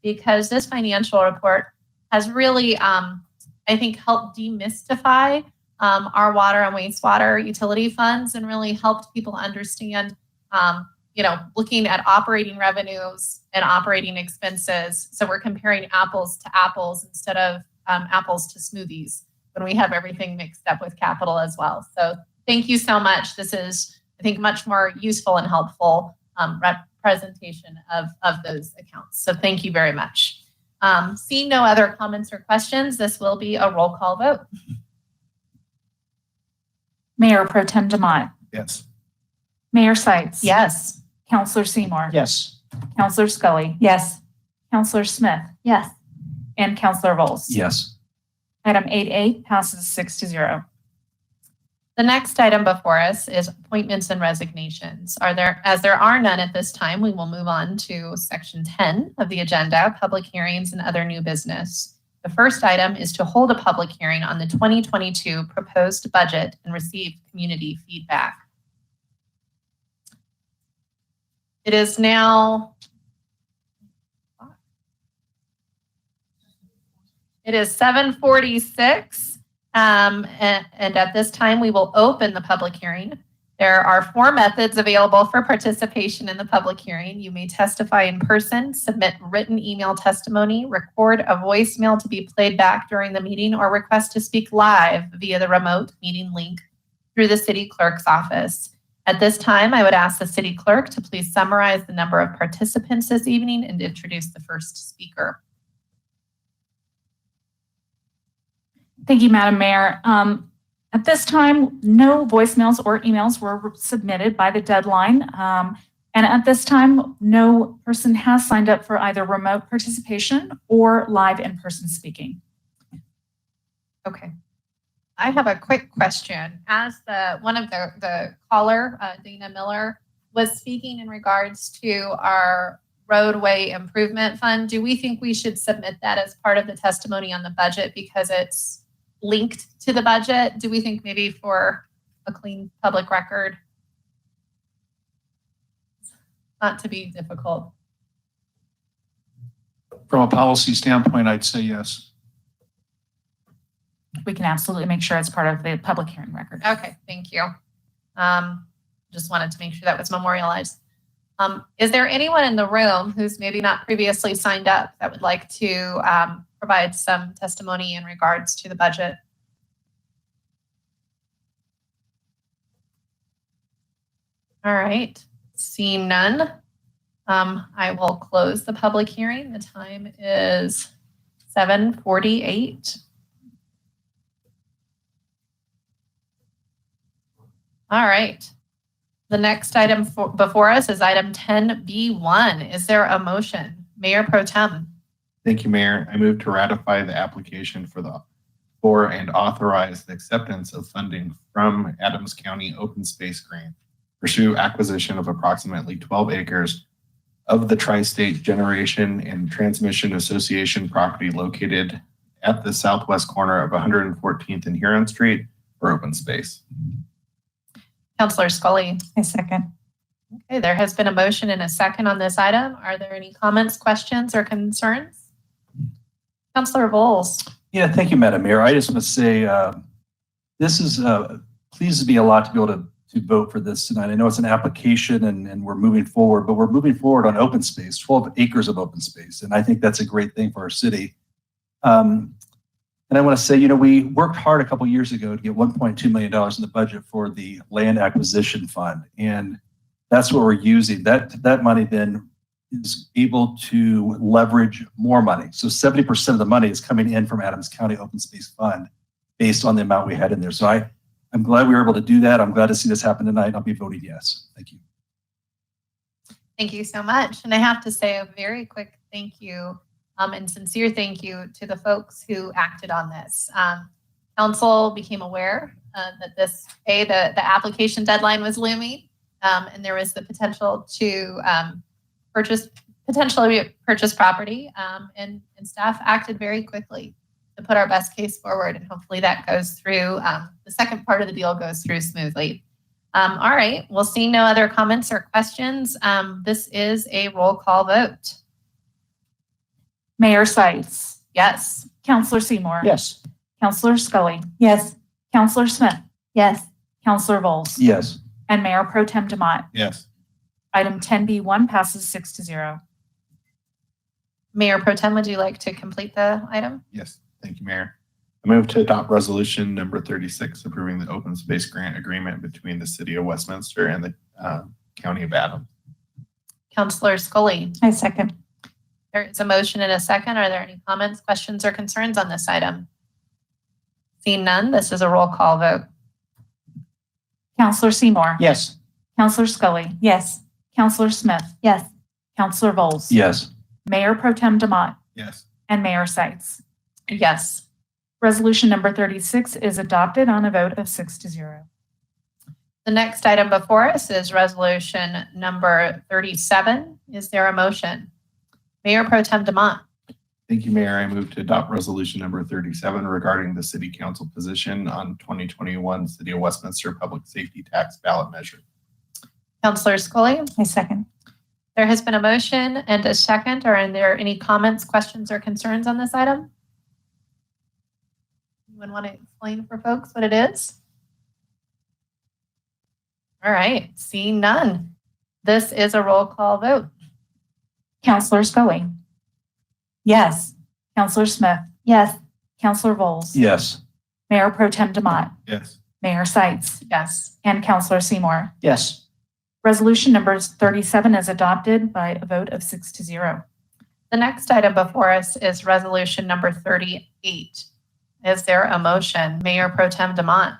because this financial report has really, I think, helped demystify our water and wastewater utility funds and really helped people understand, looking at operating revenues and operating expenses. So we're comparing apples to apples instead of apples to smoothies when we have everything mixed up with capital as well. So thank you so much. This is, I think, much more useful and helpful representation of those accounts. So thank you very much. Seeing no other comments or questions, this will be a roll call vote. Mayor Pro Tem Demott, Yes. Mayor Sites. Yes. Councillor Seymour. Yes. Councillor Scully. Yes. Councillor Smith. Yes. And Councillor Vols. Yes. Item 8A passes 6-0. The next item before us is appointments and resignations. As there are none at this time, we will move on to section 10 of the agenda, public hearings and other new business. The first item is to hold a public hearing on the 2022 proposed budget and receive community feedback. It is now 7:46. And at this time, we will open the public hearing. There are 4 methods available for participation in the public hearing. You may testify in person, submit written email testimony, record a voicemail to be played back during the meeting, or request to speak live via the remote meeting link through the city clerk's office. At this time, I would ask the city clerk to please summarize the number of participants this evening and introduce the first speaker. Thank you, Madam Mayor. At this time, no voicemails or emails were submitted by the deadline. And at this time, no person has signed up for either remote participation or live in-person speaking. Okay. I have a quick question. As one of the caller, Dana Miller, was speaking in regards to our roadway improvement fund, do we think we should submit that as part of the testimony on the budget because it's linked to the budget? Do we think maybe for a clean public record? Not to be difficult. From a policy standpoint, I'd say yes. We can absolutely make sure it's part of the public hearing record. Okay, thank you. Just wanted to make sure that was memorialized. Is there anyone in the room who's maybe not previously signed up that would like to provide some testimony in regards to the budget? All right, seeing none, I will close the public hearing. The time is 7:48. All right. The next item before us is item 10B1. Is there a motion? Mayor Pro Tem. Thank you, Mayor. I move to ratify the application for and authorize the acceptance of funding from Adams County Open Space Grant. Pursue acquisition of approximately 12 acres of the Tri-State Generation and Transmission Association property located at the southwest corner of 114th and Huron Street for open space. Councillor Scully. I second. Okay, there has been a motion and a second on this item. Are there any comments, questions, or concerns? Councillor Vols. Yeah, thank you, Madam Mayor. I just want to say this is pleased to be a lot to be able to vote for this tonight. I know it's an application and we're moving forward, but we're moving forward on open space, 12 acres of open space. And I think that's a great thing for our city. And I want to say, you know, we worked hard a couple years ago to get $1.2 million in the budget for the land acquisition fund. And that's what we're using. That money then is able to leverage more money. So 70% of the money is coming in from Adams County Open Space Fund based on the amount we had in there. So I'm glad we were able to do that. I'm glad to see this happen tonight. I'll be voting yes. Thank you. Thank you so much. And I have to say a very quick thank you and sincere thank you to the folks who acted on this. Council became aware that the application deadline was looming. and there was the potential to potentially purchase property, and staff acted very quickly to put our best case forward, and hopefully that goes through. The second part of the deal goes through smoothly. All right, we'll see no other comments or questions. This is a roll call vote. Mayor Sites, Yes. Councillor Seymour. Yes. Councillor Scully, Yes. Councillor Smith, Yes. Councillor Bowles, Yes. and Mayor Pro Tem Demott. Yes. Item 10B1 passes 6-0. Mayor Pro Tem, would you like to complete the item? Yes, thank you, Mayor. I move to adopt resolution number 36, approving the open space grant agreement between the city of Westminster and the county of Adams. Councillor Scully, I second. there is a motion and a second. Are there any comments, questions, or concerns on this item? Seeing none, this is a roll call vote. Councillor Seymour. Yes. Councillor Scully, Yes. Councillor Smith, Yes. Councillor Bowles. Yes. Mayor Pro Tem Demott, Yes. and Mayor Sites. Yes. Resolution number 36 is adopted on a vote of 6-0. The next item before us is resolution number 37. Is there a motion? Mayor Pro Tem Demott. Thank you, Mayor. I move to adopt resolution number 37 regarding the city council position on 2021 City of Westminster Public Safety Tax ballot measure. Councillor Scully, I second. there has been a motion and a second. Are there any comments, questions, or concerns on this item? Anyone want to explain for folks what it is? All right, seeing none. This is a roll call vote. Councillor Scully, Yes. Councillor Smith, Yes. Councillor Bowles, Yes. Mayor Pro Tem Demott, Yes. Mayor Sites, Yes. and Councillor Seymour. Yes. Resolution number 37 is adopted by a vote of 6-0. The next item before us is resolution number 38. Is there a motion? Mayor Pro Tem Demott.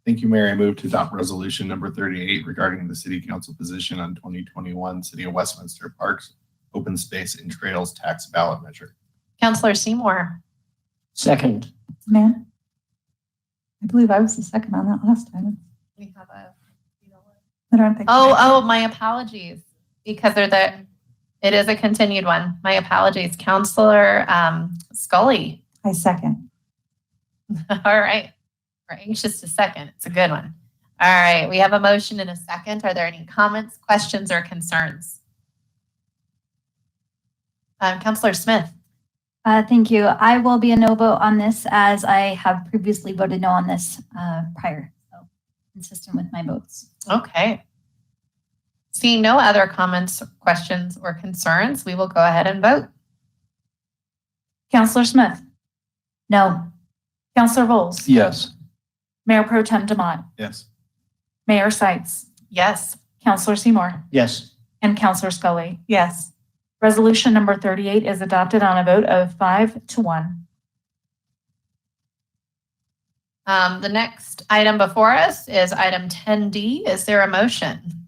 Thank you, Mayor. I move to adopt resolution number 38 regarding the city council position on 2021 City of Westminster Parks, Open Space and Trails Tax ballot measure. Councillor Seymour. Second. Man. I believe I was the second on that last time. We have a. I don't think. Oh, my apologies. Because it is a continued one. My apologies. Councillor Scully. I second. All right. We're anxious to second. It's a good one. All right. We have a motion and a second. Are there any comments, questions, or concerns? Councillor Smith. Thank you. I will be a no vote on this as I have previously voted no on this prior. So consistent with my votes. Okay. Seeing no other comments, questions, or concerns, we will go ahead and vote. Councillor Smith, No. Councillor Bowles, Yes. Mayor Pro Tem Demott, Yes. Mayor Sites, Yes. Councillor Seymour, Yes. and Councillor Scully. Yes. Resolution number 38 is adopted on a vote of 5-1. The next item before us is item 10D. Is there a motion?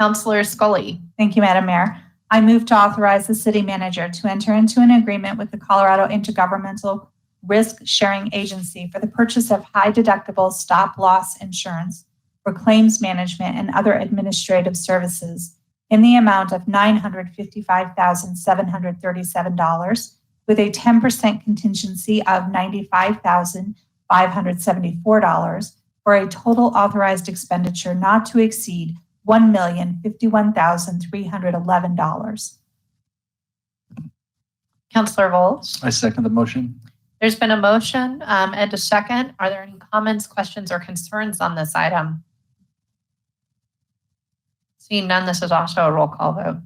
Councillor Scully. Thank you, Madam Mayor. I move to authorize the city manager to enter into an agreement with the Colorado Intergovernmental Risk Sharing Agency for the purchase of high deductible stop loss insurance for claims management and other administrative services in the amount of $955,737 with a 10% contingency of $95,574 for a total authorized expenditure not to exceed $1,051,311. Councillor Bowles. I second the motion. There's been a motion and a second. Are there any comments, questions, or concerns on this item? Seeing none, this is also a roll call vote.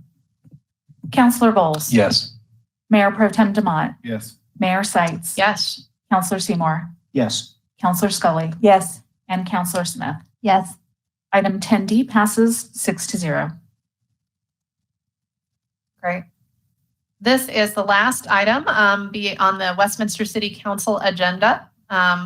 Councillor Bowles. Yes. Mayor Pro Tem Demott, Yes. Mayor Sites, Yes. Councillor Seymour, Yes. Councillor Scully, Yes. and Councillor Smith. Yes. Item 10D passes 6-0. Great. This is the last item be on the Westminster City Council agenda.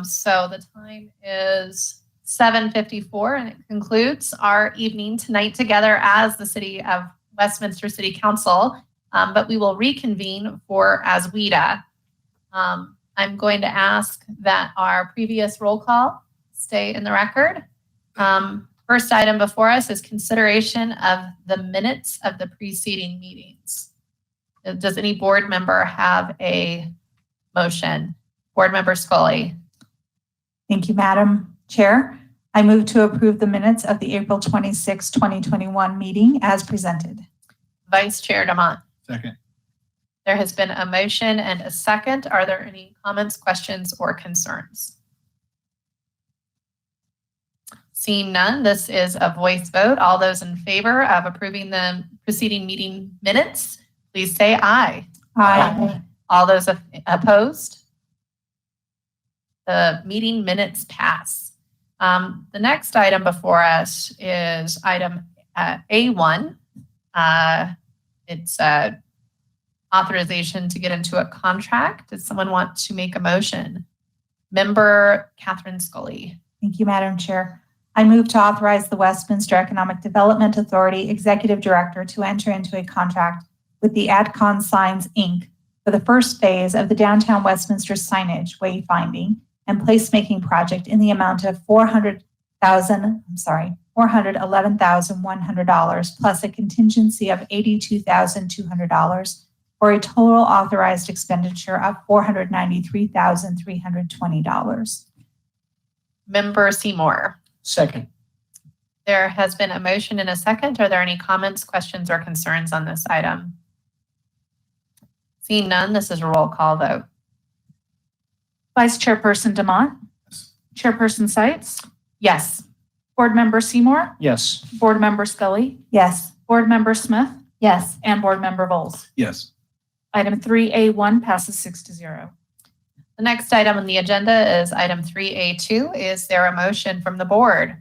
So the time is 7:54 and it concludes our evening tonight together as the City of Westminster City Council, but we will reconvene for as WIDA. I'm going to ask that our previous roll call stay in the record. First item before us is consideration of the minutes of the preceding meetings. Does any board member have a motion? Board Member Scully. Thank you, Madam Chair. I move to approve the minutes of the April 26, 2021 meeting as presented. Vice Chair Demont. Second. There has been a motion and a second. Are there any comments, questions, or concerns? Seeing none, this is a voice vote. All those in favor of approving the preceding meeting minutes, please say aye. Aye. All those opposed? The meeting minutes pass. The next item before us is item A1. It's authorization to get into a contract. Does someone want to make a motion? Member Catherine Scully. Thank you, Madam Chair. I move to authorize the Westminster Economic Development Authority Executive Director to enter into a contract with the Adcon Signs, Inc. for the first phase of the downtown Westminster signage wayfinding and placemaking project in the amount of $411,100 plus a contingency of $82,200 for a total authorized expenditure of $493,320. Member Seymour. Second. There has been a motion and a second. Are there any comments, questions, or concerns on this item? Seeing none, this is a roll call vote. Vice Chairperson Demont. Chairperson Sights. Yes. Board Member Seymour. Yes. Board Member Scully. Yes. Board Member Smith. Yes. And Board Member Bowles. Yes. Item 3A1 passes 6-0. The next item on the agenda is item 3A2. Is there a motion from the board?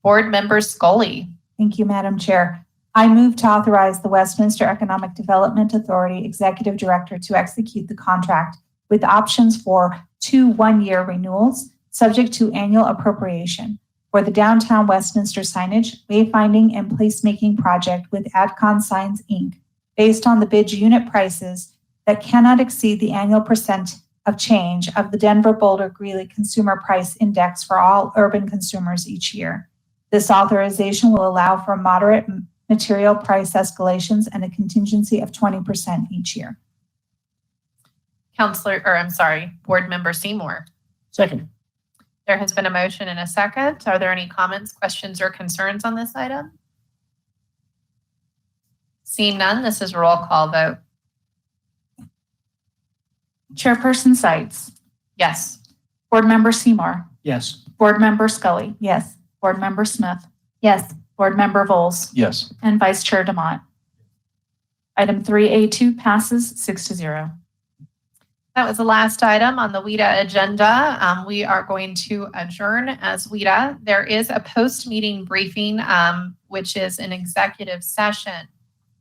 Board Member Scully. Thank you, Madam Chair. I move to authorize the Westminster Economic Development Authority Executive Director to execute the contract with options for 2 one-year renewals, subject to annual appropriation, for the downtown Westminster signage, wayfinding, and placemaking project with Adcon Signs, Inc., based on the bid unit prices that cannot exceed the annual percent of change of the Denver Boulder Greeley Consumer Price Index for all urban consumers each year. This authorization will allow for moderate material price escalations and a contingency of 20% each year. Board Member Seymour. Second. There has been a motion and a second. Are there any comments, questions, or concerns on this item? Seeing none, this is a roll call vote. Chairperson Sights. Yes. Board Member Seymour. Yes. Board Member Scully. Yes. Board Member Smith. Yes. Board Member Bowles. Yes. And Vice Chair Demont. Item 3A2 passes 6-0. That was the last item on the WIDA agenda. We are going to adjourn as WIDA. There is a post-meeting briefing, which is an executive session.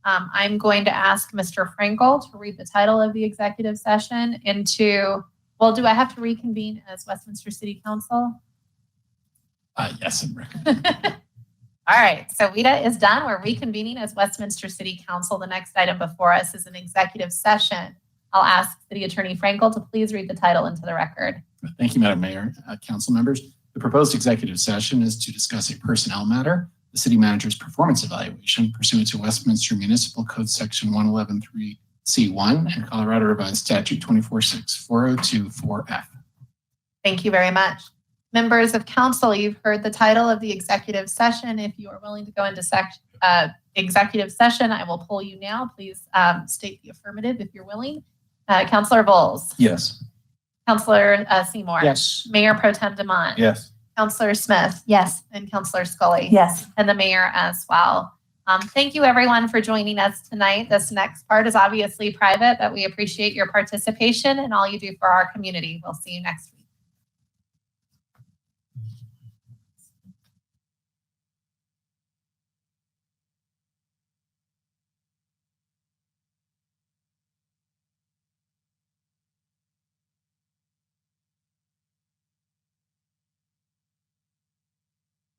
I'm going to ask Mr. Frankel to read the title of the executive session do I have to reconvene as Westminster City Council? Yes, I'm ready. All right, so WIDA is done. We're reconvening as Westminster City Council. The next item before us is an executive session. I'll ask City Attorney Frankel to please read the title into the record. Thank you, Madam Mayor, council members. The proposed executive session is to discuss a personnel matter, the city manager's performance evaluation pursuant to Westminster Municipal Code Section 111.3C1 and Colorado Revised Statute 246402-4F. Thank you very much. Members of council, you've heard the title of the executive session. If you are willing to go into executive session, I will poll you now. Please state the affirmative if you're willing. Councillor Bowles. Yes. Councillor Seymour. Yes. Mayor Pro Tem Demont. Yes. Councillor Smith. Yes. And Councillor Scully. Yes. And the mayor as well. Thank you everyone for joining us tonight. This next part is obviously private, but we appreciate your participation and all you do for our community. We'll see you next week.